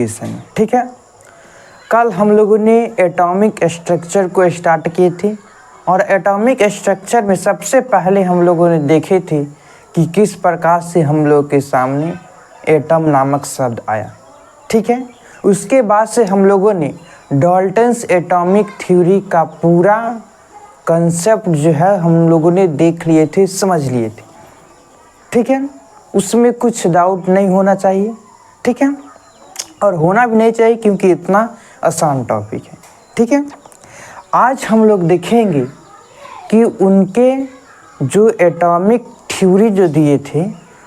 ठीक है। कल हम लोगों ने एटॉमिक स्ट्रक्चर को स्टार्ट किए थे और एटॉमिक स्ट्रक्चर में सबसे पहले हम लोगों ने देखे थे कि किस प्रकार से हम लोग के सामने एटम नामक शब्द आया। ठीक है। उसके बाद से हम लोगों ने डाल्टन्स एटॉमिक थ्योरी का पूरा कंसेप्ट जो है हम लोगों ने देख लिए थे, समझ लिए थे। ठीक है। उसमें कुछ डाउट नहीं होना चाहिए। ठीक है। और होना भी नहीं चाहिए क्योंकि इतना आसान टॉपिक है। ठीक है। आज हम लोग देखेंगे कि उनके जो एटॉमिक थ्योरी जो दिए थे,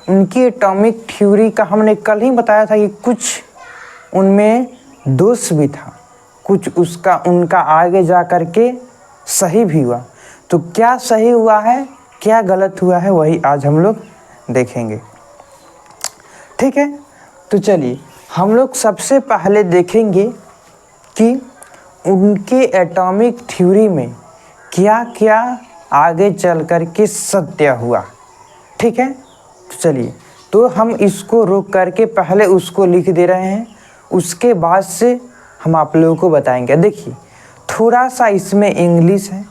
उनकी एटॉमिक थ्योरी का हमने कल ही बताया था कि कुछ उनमें दोष भी था, कुछ उनका आगे जा कर के सही भी हुआ। तो क्या सही हुआ है, क्या गलत हुआ है, वही आज हम लोग देखेंगे। ठीक है। तो चलिए हम लोग सबसे पहले देखेंगे कि उनके एटॉमिक थ्योरी में क्या क्या आगे चल कर के सत्य हुआ। ठीक है। तो चलिए, तो हम इसको रोक करके पहले उसको लिख दे रहे हैं, उसके बाद से हम आप लोगों को बताएंगे। देखिए थोड़ा सा इसमें इंग्लिश है,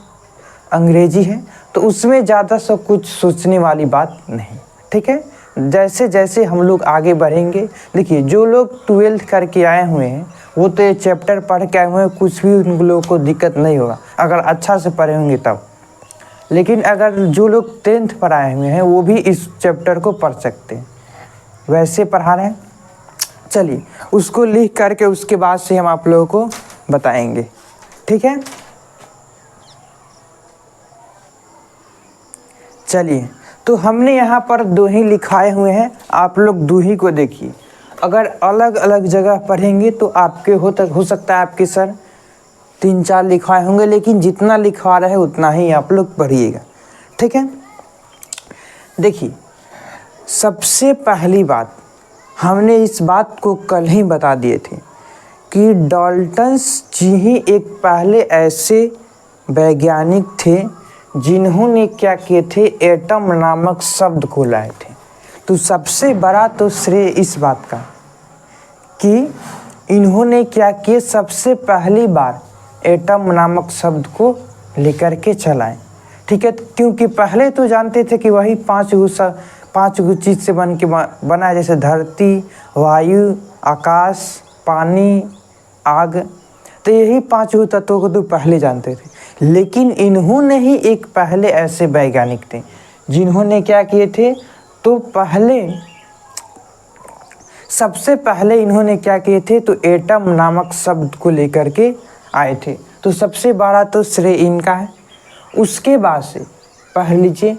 अंग्रेजी है, तो उसमें ज़्यादा सा कुछ सोचने वाली बात नहीं। ठीक है। जैसे जैसे हम लोग आगे बढ़ेंगे, देखिए जो लोग 12th करके आए हुए हैं वो तो ये चैप्टर पढ़ के आए हुए हैं, कुछ भी उन लोगों को दिक्कत नहीं होगा अगर अच्छा से पढ़े होंगे तब। लेकिन अगर जो लोग 10th पर आए हुए हैं वो भी इस चैप्टर को पढ़ सकते हैं, वैसे पढ़ा रहे हैं। चलिए उसको लिख करके उसके बाद से हम आप लोगों को बताएंगे। ठीक है। चलिए, तो हमने यहाँ पर दो ही लिखाए हुए हैं, आप लोग दो ही को देखिए। अगर अलग अलग जगह पढ़ेंगे तो आपके हो सकता है आपके सर 3-4 लिखवाए होंगे, लेकिन जितना लिखवा रहे हैं उतना ही आप लोग पढ़िएगा। ठीक है। देखिए सबसे पहली बात, हमने इस बात को कल ही बता दिए थे कि डाल्टन्स जी ही एक पहले ऐसे वैज्ञानिक थे जिन्होंने क्या किए थे, एटम नामक शब्द को लाए थे। तो सबसे बड़ा तो श्रेय इस बात का कि इन्होंने क्या किए, सबसे पहली बार एटम नामक शब्द को लेकर के चलाएं। ठीक है। क्योंकि पहले तो जानते थे कि वही पांच गो चीज़ से बना है, जैसे धरती, वायु, आकाश, पानी, आग। तो यही 5 तत्वों को तो पहले जानते थे। लेकिन इन्होंने ही एक पहले ऐसे वैज्ञानिक थे जिन्होंने क्या किए थे, तो सबसे पहले इन्होंने क्या किए थे, तो एटम नामक शब्द को लेकर के आए थे। तो सबसे बड़ा तो श्रेय इनका है। उसके बाद से पढ़ लीजिए,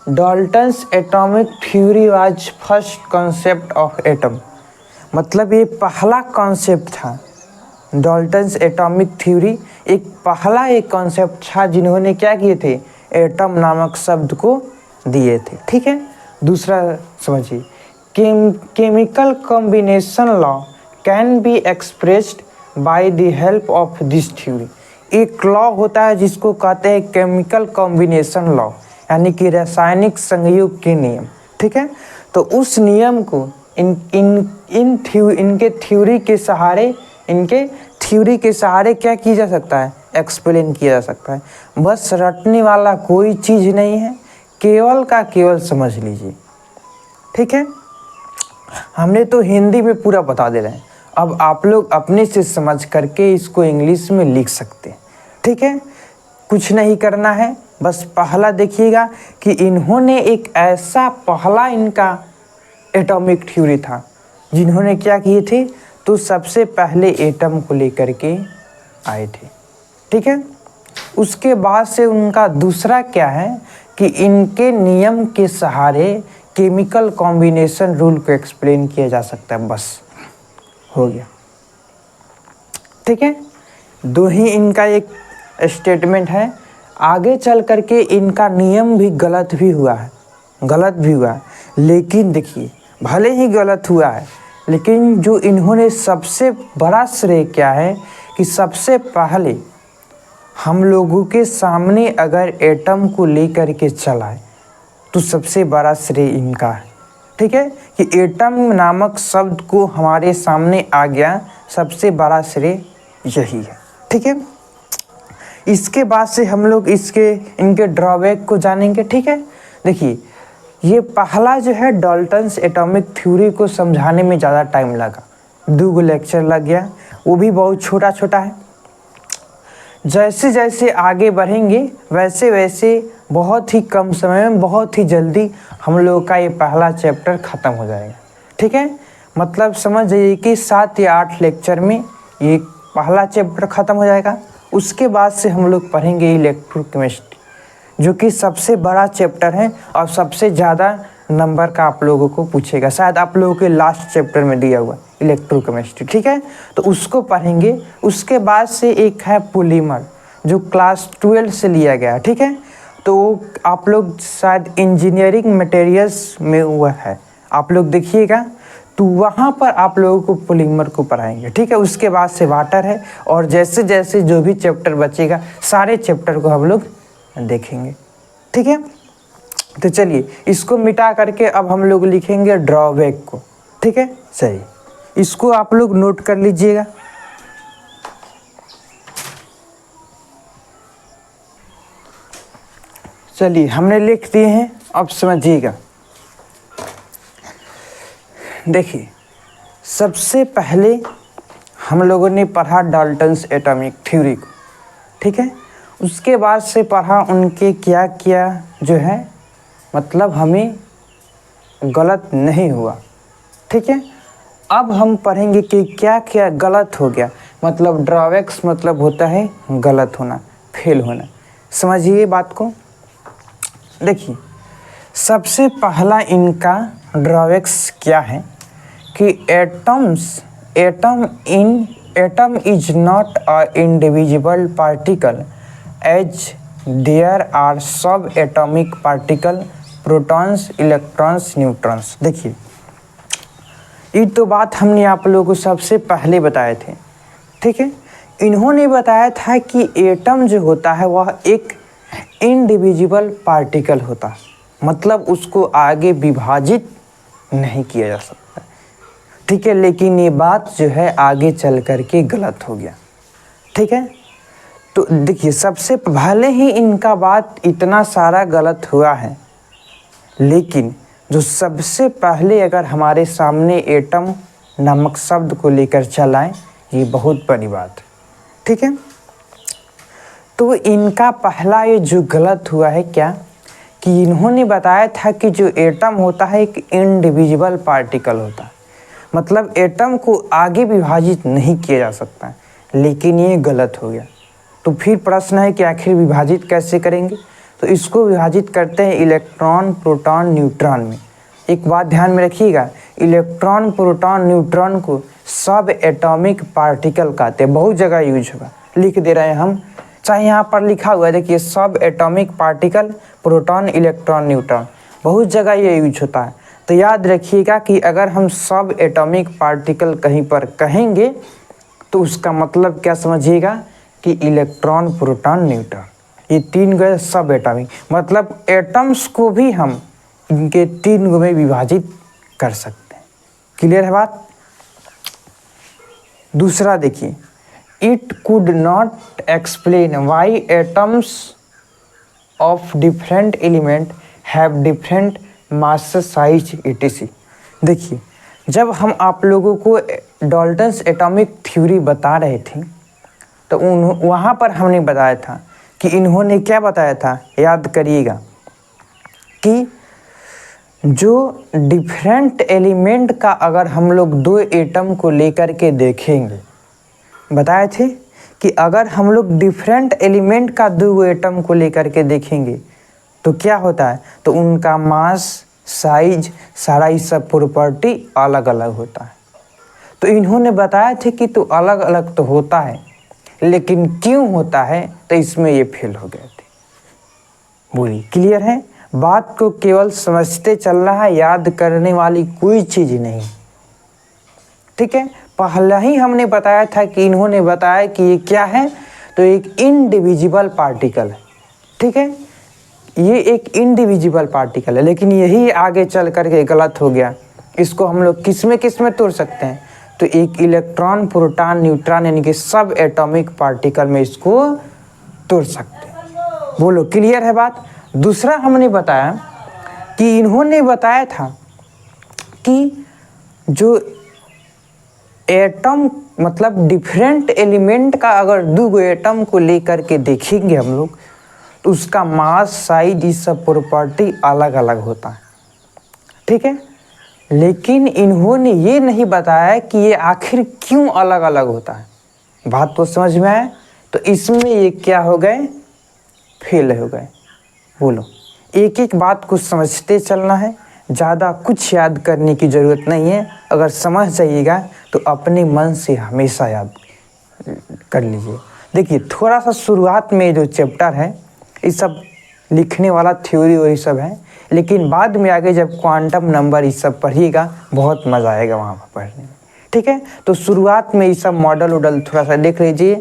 Dalton's atomic theory was first concept of atom. मतलब ये पहला कॉन्सेप्ट था। डाल्टन्स एटॉमिक थ्योरी एक कॉन्सेप्ट था जिन्होंने क्या किए थे, एटम नामक शब्द को दिए थे। ठीक है। दूसरा समझिए, chemical combination law can be expressed by the help of this theory. एक लॉ होता है जिसको कहते हैं केमिकल कॉम्बिनेशन लॉ, यानी कि रासायनिक संयोग के नियम। ठीक है। तो उस नियम को इनके थ्योरी के सहारे क्या किया जा सकता है, एक्सप्लेन किया जा सकता है। बस रटने वाला कोई चीज़ नहीं है, केवल का केवल समझ लीजिए। ठीक है। हमने तो हिंदी में पूरा बता दे रहे हैं, अब आप लोग अपने से समझ करके इसको इंग्लिश में लिख सकते हैं। ठीक है। कुछ नहीं करना है, बस पहला देखिएगा कि इन्होंने एक ऐसा पहला इनका एटॉमिक थ्योरी था जिन्होंने क्या किए थे, तो सबसे पहले एटम को लेकर के आए थे। ठीक है। उसके बाद से उनका दूसरा क्या है कि इनके नियम के सहारे केमिकल कॉम्बिनेशन रूल को एक्सप्लेन किया जा सकता है। बस हो गया। ठीक है। दो ही इनका एक स्टेटमेंट है। आगे चल करके इनका नियम भी गलत भी हुआ है, लेकिन देखिए भले ही गलत हुआ है, लेकिन जो इन्होंने सबसे बड़ा श्रेय क्या है कि सबसे पहले हम लोगों के सामने अगर एटम को लेकर के चलाए तो सबसे बड़ा श्रेय इनका है। ठीक है, कि एटम नामक शब्द को हमारे सामने आ गया, सबसे बड़ा श्रेय यही है। ठीक है, इसके बाद से हम लोग इनके ड्रॉबैक को जानेंगे। ठीक है, देखिए ये पहला जो है डाल्टन्स एटॉमिक थ्योरी को समझाने में ज़्यादा टाइम लगा, 2 लेक्चर लग गया, वो भी बहुत छोटा छोटा है। जैसे जैसे आगे बढ़ेंगे वैसे वैसे बहुत ही कम समय में बहुत ही जल्दी हम लोग का ये पहला चैप्टर ख़त्म हो जाएगा। ठीक है, मतलब समझ जाइए कि 7 या 8 लेक्चर में ये पहला चैप्टर ख़त्म हो जाएगा। उसके बाद से हम लोग पढ़ेंगे इलेक्ट्रोकेमिस्ट्री, जो कि सबसे बड़ा चैप्टर है और सबसे ज़्यादा नंबर का आप लोगों को पूछेगा। शायद आप लोगों के लास्ट चैप्टर में दिया हुआ इलेक्ट्रोकेमिस्ट्री। ठीक है, तो उसको पढ़ेंगे। उसके बाद से एक है पॉलीमर, जो क्लास 12 से लिया गया। ठीक है, तो आप लोग शायद इंजीनियरिंग मटेरियल्स में हुआ है, आप लोग देखिएगा, तो वहाँ पर आप लोगों को पॉलीमर को पढ़ाएंगे। ठीक है, उसके बाद से वाटर है, और जैसे जैसे जो भी चैप्टर बचेगा सारे चैप्टर को हम लोग देखेंगे। ठीक है, तो चलिए इसको मिटा करके अब हम लोग लिखेंगे ड्रॉबैक को। ठीक है, सही, इसको आप लोग नोट कर लीजिएगा। चलिए हमने लिख दिए हैं, अब समझिएगा। देखिए सबसे पहले हम लोगों ने पढ़ा डाल्टन्स एटॉमिक थ्योरी को। ठीक है, उसके बाद से पढ़ा उनके क्या क्या जो है मतलब हमें गलत नहीं हुआ। ठीक है, अब हम पढ़ेंगे कि क्या क्या गलत हो गया, मतलब ड्रॉबैक्स मतलब होता है गलत होना, फेल होना। समझिए बात को। देखिए सबसे पहला इनका ड्रॉबैक्स क्या है कि atom is not a individual particle as there are subatomic particle, protons, electrons, neutrons. देखिए ये तो बात हमने आप लोगों को सबसे पहले बताए थे। ठीक है, इन्होंने बताया था कि एटम जो होता है वह एक इंडिविजुअल पार्टिकल होता है, मतलब उसको आगे विभाजित नहीं किया जा सकता। ठीक है, लेकिन ये बात जो है आगे चल कर के गलत हो गया। ठीक है, तो देखिए सबसे भले ही इनका बात इतना सारा गलत हुआ है, लेकिन जो सबसे पहले अगर हमारे सामने एटम नामक शब्द को लेकर चल आए, ये बहुत बड़ी बात है। ठीक है, तो इनका पहला ये जो गलत हुआ है क्या कि इन्होंने बताया था कि जो एटम होता है एक इंडिविजुअल पार्टिकल होता है, मतलब एटम को आगे विभाजित नहीं किया जा सकता है, लेकिन ये गलत हो गया। तो फिर प्रश्न है कि आखिर विभाजित कैसे करेंगे, तो इसको विभाजित करते हैं इलेक्ट्रॉन, प्रोटॉन, न्यूट्रॉन में। एक बात ध्यान में रखिएगा, इलेक्ट्रॉन, प्रोटॉन, न्यूट्रॉन को सब एटॉमिक पार्टिकल कहते हैं। बहुत जगह यूज होगा, लिख दे रहे हैं हम, चाहे यहाँ पर लिखा हुआ है, देखिए सब atomic particle, proton, electron, neutron, बहुत जगह ये यूज होता है। तो याद रखिएगा कि अगर हम सब एटॉमिक पार्टिकल कहीं पर कहेंगे तो उसका मतलब क्या समझिएगा कि इलेक्ट्रॉन, प्रोटॉन, न्यूट्रॉन, ये 3 गए सब एटॉमिक, मतलब एटम्स को भी हम इनके 3 में विभाजित कर सकते हैं। क्लियर है बात। दूसरा देखिए, it could not explain why atoms of different element have different mass, size, etc। देखिए जब हम आप लोगों को डाल्टन्स एटॉमिक थ्योरी बता रहे थे तो वहाँ पर हमने बताया था कि इन्होंने क्या बताया था, याद करिएगा, कि जो डिफरेंट एलिमेंट का अगर हम लोग 2 एटम को लेकर के देखेंगे, बताए थे कि अगर हम लोग डिफरेंट एलिमेंट का 2 एटम को लेकर के देखेंगे तो क्या होता है, तो उनका मास, साइज, सारा ये सब प्रॉपर्टी अलग अलग होता है। तो इन्होंने बताया थे कि तो अलग अलग तो होता है, लेकिन क्यों होता है, तो इसमें ये फेल हो गए थे। बोलिए क्लियर है बात को, केवल समझते चलना है, याद करने वाली कोई चीज़ नहीं। ठीक है, पहले ही हमने बताया था कि इन्होंने बताया कि ये क्या है, तो एक इंडिविजुअल पार्टिकल है। ठीक है, ये एक इनडिविजिबल पार्टिकल है, लेकिन यही आगे चल करके गलत हो गया। इसको हम लोग किस में तोड़ सकते हैं? तो एक इलेक्ट्रॉन, प्रोटॉन, न्यूट्रॉन यानी कि सब एटॉमिक पार्टिकल में इसको तोड़ सकते हैं। बोलो क्लियर है बात? दूसरा हमने बताया कि इन्होंने बताया था कि जो एटम मतलब डिफरेंट एलिमेंट का अगर दो गो एटम को लेकर के देखेंगे हम लोग तो उसका मास, साइज, ये सब प्रॉपर्टी अलग अलग होता है, ठीक है। लेकिन इन्होंने ये नहीं बताया कि ये आखिर क्यों अलग अलग होता है। बात तो समझ में आया? तो इसमें ये क्या हो गए? फेल हो गए। बोलो, एक एक बात को समझते चलना है, ज़्यादा कुछ याद करने की ज़रूरत नहीं है। अगर समझ जाइएगा तो अपने मन से हमेशा याद कर लीजिए। देखिए, थोड़ा सा शुरुआत में जो चैप्टर है ये सब लिखने वाला थ्योरी और ये सब है, लेकिन बाद में आगे जब क्वांटम नंबर ये सब पढ़िएगा बहुत मज़ा आएगा वहाँ पर पढ़ने में, ठीक है। तो शुरुआत में ये सब मॉडल वॉडल थोड़ा सा देख लीजिए,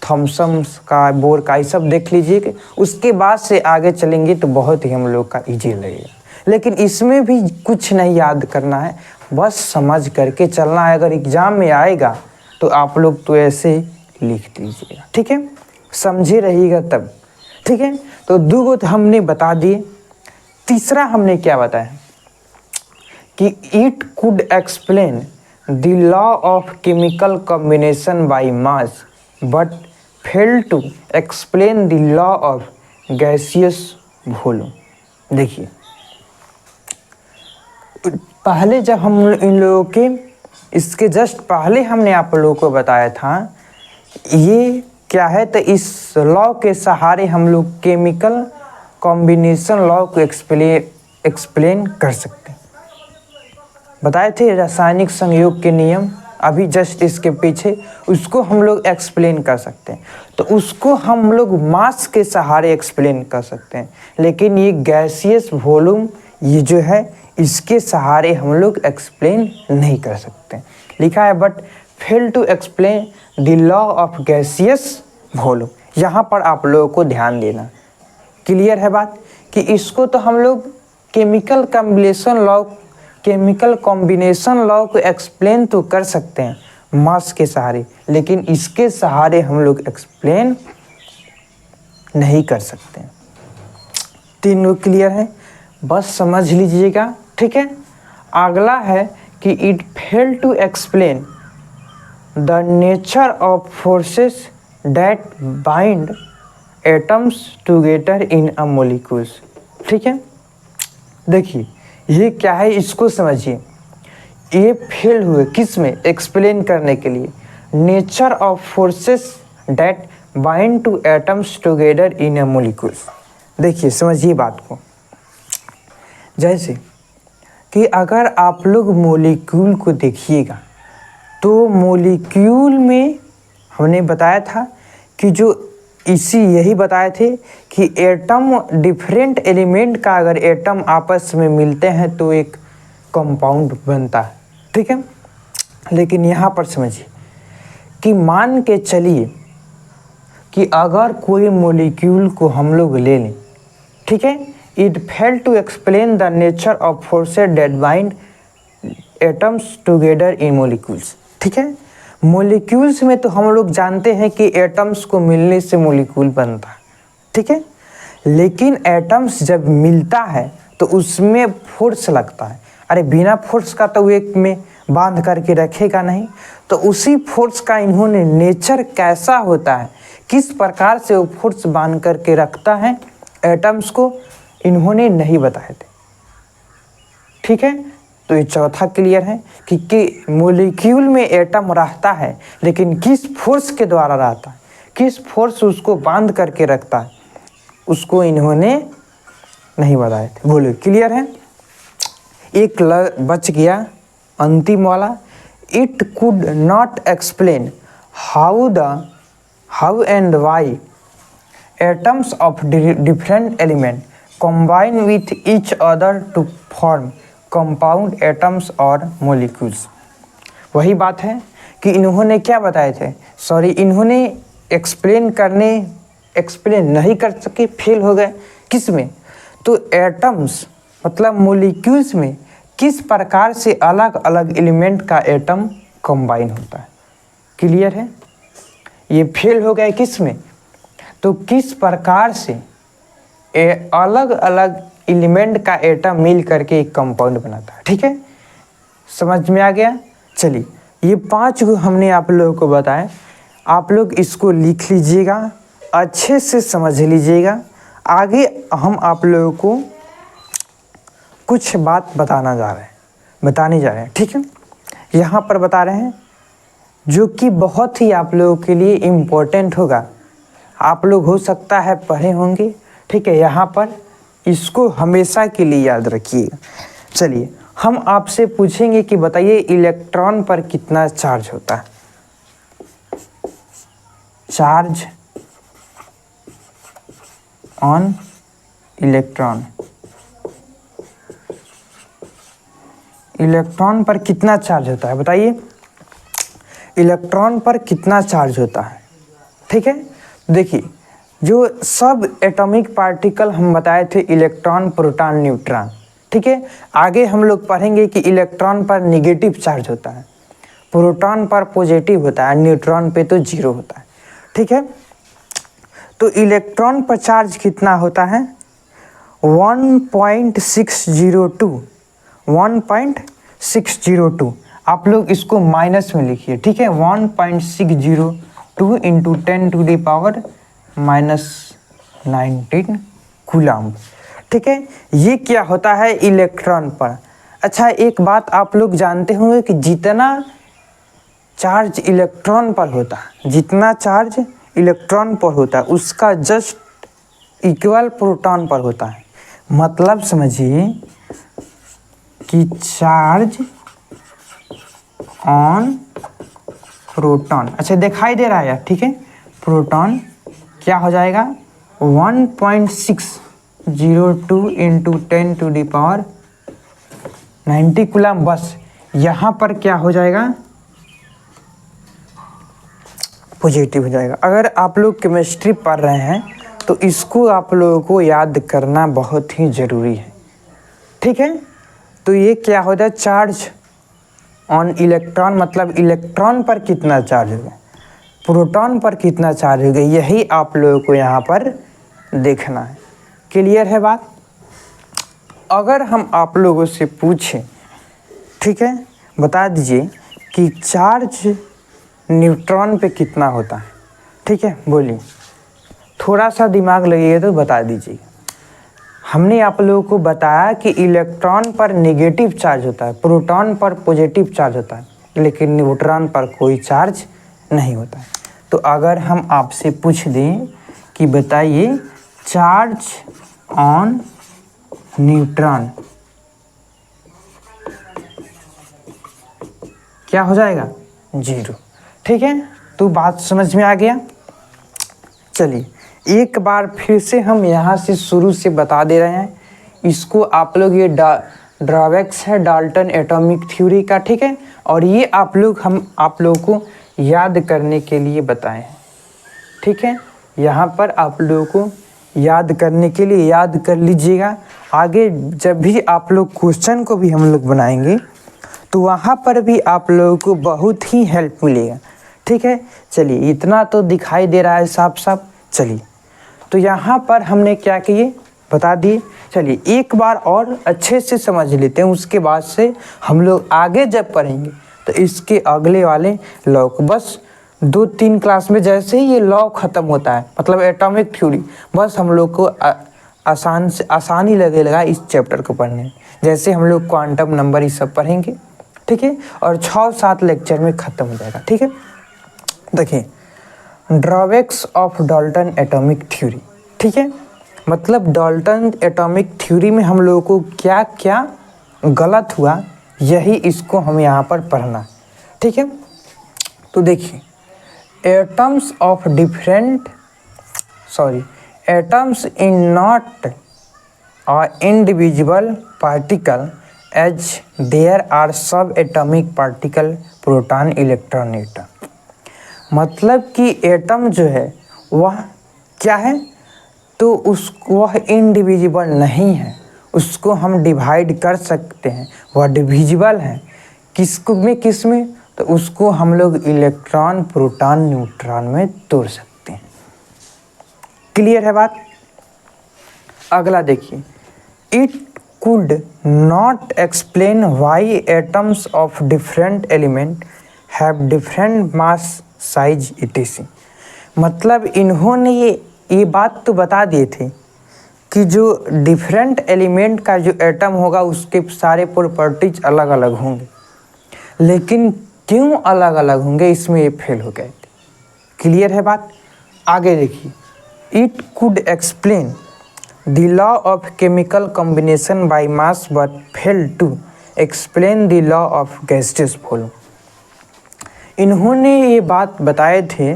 थॉमसन का, बोर का, ये सब देख लीजिए। उसके बाद से आगे चलेंगे तो बहुत ही हम लोग का ईजी लगेगा। लेकिन इसमें भी कुछ नहीं याद करना है, बस समझ करके चलना है। अगर एग्ज़ाम में आएगा तो आप लोग तो ऐसे लिख दीजिएगा, ठीक है। समझे रहिएगा तब, ठीक है। तो दो गो तो हमने बता दिए। तीसरा हमने क्या बताया कि it could explain the law of chemical combination by mass but fail to explain the law of gaseous volume. देखिए, पहले जब हम इन लोगों के इसके जस्ट पहले हमने आप लोगों को बताया था ये क्या है, तो इस लॉ के सहारे हम लोग केमिकल कॉम्बिनेशन लॉ को एक्सप्लेन कर सकते हैं। बताए थे रासायनिक संयोग के नियम, अभी जस्ट इसके पीछे उसको हम लोग एक्सप्लेन कर सकते हैं। तो उसको हम लोग मास के सहारे एक्सप्लेन कर सकते हैं, लेकिन ये गैसियस वॉल्यूम ये जो है इसके सहारे हम लोग एक्सप्लेन नहीं कर सकते। लिखा है but fail to explain the law of gaseous volume. यहाँ पर आप लोगों को ध्यान देना। क्लियर है बात कि इसको तो हम लोग केमिकल कॉम्बिनेशन लॉ को एक्सप्लेन तो कर सकते हैं मास के सहारे, लेकिन इसके सहारे हम लोग एक्सप्लेन नहीं कर सकते। तीनों क्लियर है? बस समझ लीजिएगा, ठीक है। अगला है कि it fail to explain the nature of forces that bind atoms together in a molecules, ठीक है। देखिए, ये क्या है इसको समझिए। ये फेल हुए किस में? एक्सप्लेन करने के लिए nature of forces that bind two atoms together in a molecules. देखिए, समझिए बात को। जैसे कि अगर आप लोग मॉलिक्यूल को देखिएगा तो मॉलिक्यूल में हमने बताया था कि जो यही बताए थे कि एटम डिफरेंट एलिमेंट का अगर एटम आपस में मिलते हैं तो एक कंपाउंड बनता है, ठीक है। लेकिन यहाँ पर समझिए कि मान के चलिए कि अगर कोई मॉलिक्यूल को हम लोग ले लें, ठीक है, it fail to explain the nature of forces that bind atoms together in molecules, ठीक है। मॉलिक्यूल्स में तो हम लोग जानते हैं कि एटम्स को मिलने से मॉलिक्यूल बनता है, ठीक है। लेकिन एटम्स जब मिलता है तो उसमें फोर्स लगता है। अरे बिना फोर्स का तो एक में बांध करके रखेगा नहीं। तो उसी फोर्स का इन्होंने नेचर कैसा होता है, किस प्रकार से वो फोर्स बांध करके रखता है एटम्स को, इन्होंने नहीं बताए थे, ठीक है। तो ये चौथा क्लियर है कि मॉलिक्यूल में एटम रहता है, लेकिन किस फोर्स के द्वारा रहता है, किस फोर्स उसको बांध करके रखता है, उसको इन्होंने नहीं बताए थे। बोलो क्लियर है? एक बच गया अंतिम वाला, it could not explain how and why atoms of different element combine with each other to form compound atoms और molecules। वही बात है कि इन्होंने क्या बताए थे, इन्होंने एक्सप्लेन नहीं कर सके, फेल हो गए। किस में? तो एटम्स मतलब मोलिक्यूल्स में किस प्रकार से अलग अलग एलिमेंट का एटम कंबाइन होता है। क्लियर है? ये फेल हो गया किस में? तो किस प्रकार से अलग अलग एलिमेंट का एटम मिल करके एक कंपाउंड बनाता है। ठीक है, समझ में आ गया? चलिए, ये 5 को हमने आप लोगों को बताया, आप लोग इसको लिख लीजिएगा, अच्छे से समझ लीजिएगा। आगे हम आप लोगों को कुछ बात बताने जा रहे हैं। ठीक है, यहाँ पर बता रहे हैं जो कि बहुत ही आप लोगों के लिए इम्पोर्टेंट होगा। आप लोग हो सकता है पढ़े होंगे। ठीक है, यहाँ पर इसको हमेशा के लिए याद रखिएगा। चलिए, हम आपसे पूछेंगे कि बताइए इलेक्ट्रॉन पर कितना चार्ज होता है। चार्ज ऑन इलेक्ट्रॉन, इलेक्ट्रॉन पर कितना चार्ज होता है? बताइए इलेक्ट्रॉन पर कितना चार्ज होता है। ठीक है, देखिए जो सब एटॉमिक पार्टिकल हम बताए थे, इलेक्ट्रॉन, प्रोटॉन, न्यूट्रॉन। ठीक है, आगे हम लोग पढ़ेंगे कि इलेक्ट्रॉन पर नेगेटिव चार्ज होता है, प्रोटॉन पर पॉजिटिव होता है, न्यूट्रॉन पे तो 0 होता है। ठीक है, तो इलेक्ट्रॉन पर चार्ज कितना होता है? 1.602। आप लोग इसको माइनस में लिखिए। ठीक है, 1.602 इंटू 10⁻⁻19 कूलम्ब। ठीक है, ये क्या होता है इलेक्ट्रॉन पर। अच्छा, एक बात आप लोग जानते होंगे कि जितना चार्ज इलेक्ट्रॉन पर होता है, जितना चार्ज इलेक्ट्रॉन पर होता है उसका जस्ट इक्वल प्रोटॉन पर होता है। मतलब समझिए कि चार्ज ऑन प्रोटॉन, अच्छा दिखाई दे रहा है यार। ठीक है, प्रोटॉन क्या हो जाएगा? 1.602 इंटू 10⁻90 कूलम्ब। बस यहाँ पर क्या हो जाएगा? पॉजिटिव हो जाएगा। अगर आप लोग केमिस्ट्री पढ़ रहे हैं तो इसको आप लोगों को याद करना बहुत ही ज़रूरी है। ठीक है, तो ये क्या हो जाए? चार्ज ऑन इलेक्ट्रॉन, मतलब इलेक्ट्रॉन पर कितना चार्ज होगा, प्रोटॉन पर कितना चार्ज होगा, यही आप लोगों को यहाँ पर देखना है। क्लियर है बात? अगर हम आप लोगों से पूछें, ठीक है, बता दीजिए कि चार्ज न्यूट्रॉन पे कितना होता है। ठीक है, बोलिए, थोड़ा सा दिमाग लगेगा तो बता दीजिए। हमने आप लोगों को बताया कि इलेक्ट्रॉन पर नेगेटिव चार्ज होता है, प्रोटॉन पर पॉजिटिव चार्ज होता है, लेकिन न्यूट्रॉन पर कोई चार्ज नहीं होता है। तो अगर हम आपसे पूछ दें कि बताइए चार्ज ऑन न्यूट्रॉन, क्या हो जाएगा? 0। ठीक है, तो बात समझ में आ गया। चलिए, एक बार फिर से हम यहाँ से शुरू से बता दे रहे हैं इसको। आप लोग ये ड्रॉबैक्स है डाल्टन एटॉमिक थ्योरी का। ठीक है, और ये आप लोगों को याद करने के लिए बताए हैं। ठीक है, यहाँ पर आप लोगों को याद करने के लिए याद कर लीजिएगा। आगे जब भी आप लोग क्वेश्चन को भी हम लोग बनाएंगे तो वहाँ पर भी आप लोगों को बहुत ही हेल्प मिलेगा। ठीक है, चलिए, इतना तो दिखाई दे रहा है साफ साफ। चलिए, तो यहाँ पर हमने क्या किए बता दिए। चलिए, एक बार और अच्छे से समझ लेते हैं, उसके बाद से हम लोग आगे जब पढ़ेंगे तो इसके अगले वाले लॉ को, बस 2-3 क्लास में जैसे ही ये लॉ ख़त्म होता है, मतलब एटॉमिक थ्योरी, बस हम लोग को आसानी लगेगा इस चैप्टर को पढ़ने में। जैसे हम लोग क्वांटम नंबर ये सब पढ़ेंगे। ठीक है, और 6-7 लेक्चर में ख़त्म हो जाएगा। ठीक है, देखिए drawbacks of Dalton atomic theory. ठीक है, मतलब डाल्टन एटॉमिक थ्योरी में हम लोगों को क्या क्या गलत हुआ, यही इसको हम यहाँ पर पढ़ना। ठीक है, तो देखिए atoms in not individual particle as there are subatomic particle proton, electron, neutron. मतलब कि एटम जो है वह क्या है? तो उसको वह इंडिविजिबल नहीं है, उसको हम डिवाइड कर सकते हैं, वह डिविजिबल है। किस में तो उसको हम लोग इलेक्ट्रॉन प्रोटॉन न्यूट्रॉन में तोड़ सकते हैं। क्लियर है बात। अगला देखिए, it could not explain why atoms of different element have different mass size etc.. मतलब इन्होंने ये बात तो बता दिए थे कि जो डिफरेंट एलिमेंट का जो एटम होगा उसके सारे प्रॉपर्टीज अलग अलग होंगे, लेकिन क्यों अलग अलग होंगे इसमें ये फेल हो गए थे। क्लियर है बात। आगे देखिए, it could explain the law of chemical combination by mass but fail to explain the law of gaseous volume. इन्होंने ये बात बताए थे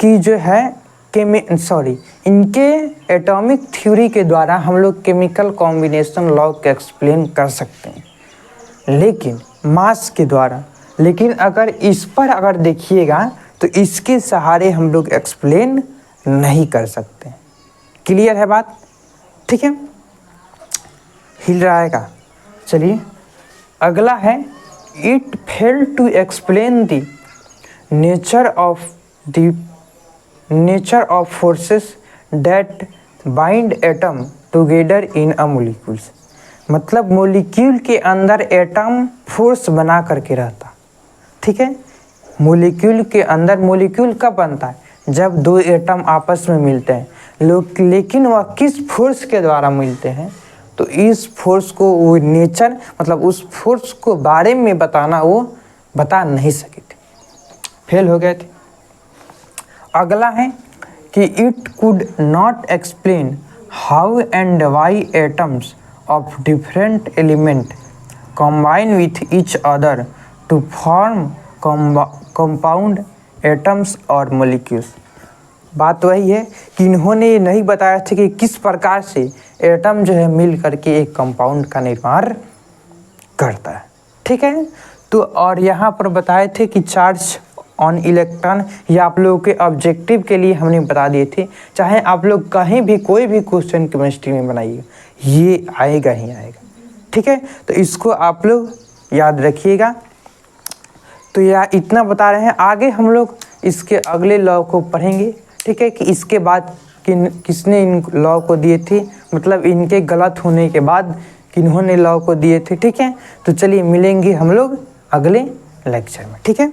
कि जो है इनके एटॉमिक थ्योरी के द्वारा हम लोग केमिकल कॉम्बिनेशन लॉ को एक्सप्लेन कर सकते हैं, लेकिन मास के द्वारा। लेकिन अगर इस पर अगर देखिएगा तो इसके सहारे हम लोग एक्सप्लेन नहीं कर सकते। क्लियर है बात। ठीक है, हिल रहा है का। चलिए अगला है, it fail to explain the nature of forces that bind atom together in a molecules. मतलब मोलिक्यूल के अंदर एटम फोर्स बना करके रहता। ठीक है, मोलिक्यूल के अंदर, मोलिक्यूल कब बनता है? जब दो एटम आपस में मिलते हैं। लेकिन वह किस फोर्स के द्वारा मिलते हैं? तो इस फोर्स को वो नेचर, मतलब उस फोर्स को बारे में बताना वो बता नहीं सके थे, फेल हो गए थे। अगला है कि it could not explain how and why atoms of different element combine with each other to form compound atoms और molecules। बात वही है कि इन्होंने नहीं बताया था कि किस प्रकार से एटम जो है मिल करके एक कंपाउंड का निर्माण करता है। ठीक है, तो और यहाँ पर बताए थे कि चार्ज ऑन इलेक्ट्रॉन, ये आप लोगों के ऑब्जेक्टिव के लिए हमने बता दिए थे। चाहे आप लोग कहीं भी कोई भी क्वेश्चन केमिस्ट्री में बनाइए, ये आएगा ही आएगा। ठीक है, तो इसको आप लोग याद रखिएगा। तो यह इतना बता रहे हैं, आगे हम लोग इसके अगले लॉ को पढ़ेंगे। ठीक है, कि इसके बाद किसने इन लॉ को दिए थे, मतलब इनके गलत होने के बाद किन्होंने लॉ को दिए थे। ठीक है, तो चलिए मिलेंगे हम लोग अगले लेक्चर में। ठीक है।